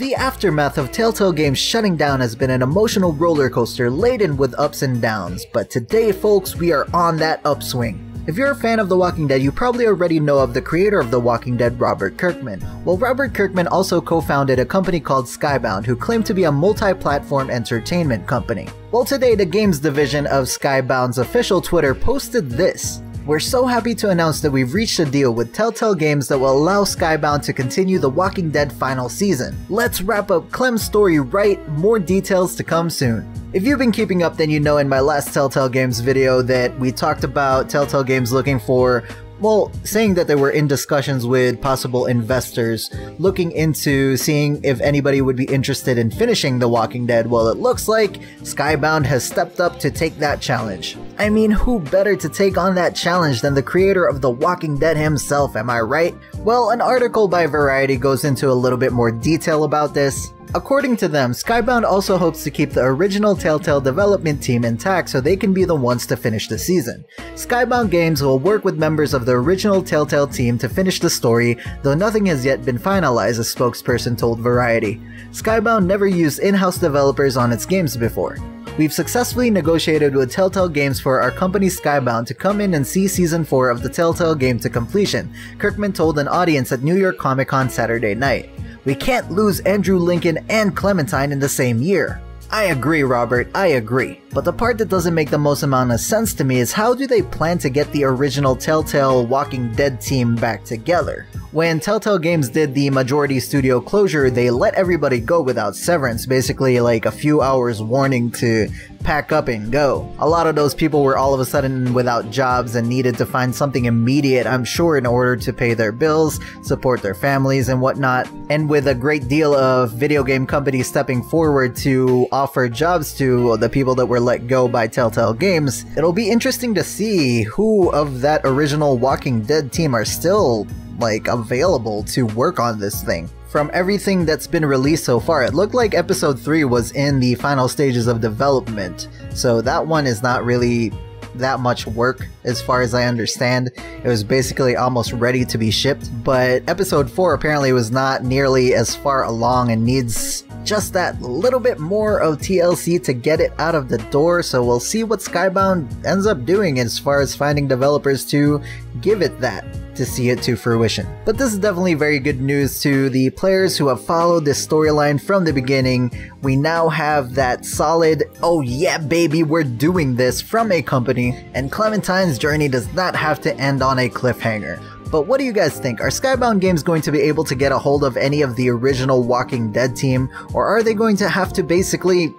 The aftermath of Telltale Games shutting down has been an emotional roller coaster laden with ups and downs, but today folks, we are on that upswing. If you're a fan of The Walking Dead, you probably already know of the creator of The Walking Dead, Robert Kirkman. Well, Robert Kirkman also co-founded a company called Skybound, who claimed to be a multi-platform entertainment company. Well, today the games division of Skybound's official Twitter posted this. We're so happy to announce that we've reached a deal with Telltale Games that will allow Skybound to continue The Walking Dead final season. Let's wrap up Clem's story right, more details to come soon. If you've been keeping up, then you know in my last Telltale Games video that we talked about Telltale Games looking for, well, saying that they were in discussions with possible investors, looking into seeing if anybody would be interested in finishing The Walking Dead. Well, it looks like Skybound has stepped up to take that challenge. I mean, who better to take on that challenge than the creator of The Walking Dead himself, am I right? Well, an article by Variety goes into a little bit more detail about this. According to them, Skybound also hopes to keep the original Telltale development team intact so they can be the ones to finish the season. Skybound Games will work with members of the original Telltale team to finish the story, though nothing has yet been finalized, a spokesperson told Variety. Skybound never used in-house developers on its games before. We've successfully negotiated with Telltale Games for our company Skybound to come in and see Season 4 of the Telltale game to completion, Kirkman told an audience at New York Comic Con Saturday night. We can't lose Andrew Lincoln and Clementine in the same year. I agree, Robert, I agree. But the part that doesn't make the most amount of sense to me is how do they plan to get the original Telltale Walking Dead team back together? When Telltale Games did the majority studio closure, they let everybody go without severance, basically like a few hours warning to pack up and go. A lot of those people were all of a sudden without jobs and needed to find something immediate, I'm sure, in order to pay their bills, support their families and whatnot. And with a great deal of video game companies stepping forward to offer jobs to the people that were let go by Telltale Games, it'll be interesting to see who of that original Walking Dead team are still available to work on this thing. From everything that's been released so far, it looked like episode 3 was in the final stages of development, so that one is not really that much work as far as I understand. It was basically almost ready to be shipped, but episode 4 apparently was not nearly as far along and needs just that little bit more of TLC to get it out of the door, so we'll see what Skybound ends up doing as far as finding developers to give it that, to see it to fruition. But this is definitely very good news to the players who have followed this storyline from the beginning. We now have that solid, oh yeah baby, we're doing this from a company, and Clementine's journey does not have to end on a cliffhanger. But what do you guys think? Are Skybound Games going to be able to get a hold of any of the original Walking Dead team, or are they going to have to basically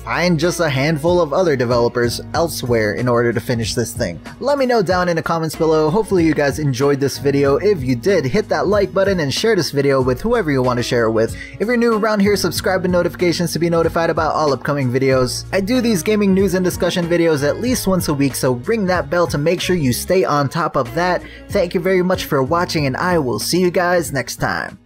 find just a handful of other developers elsewhere in order to finish this thing? Let me know down in the comments below. Hopefully you guys enjoyed this video. If you did, hit that like button and share this video with whoever you want to share it with. If you're new around here, subscribe to notifications to be notified about all upcoming videos. I do these gaming news and discussion videos at least once a week, so ring that bell to make sure you stay on top of that. Thank you very much for watching, and I will see you guys next time.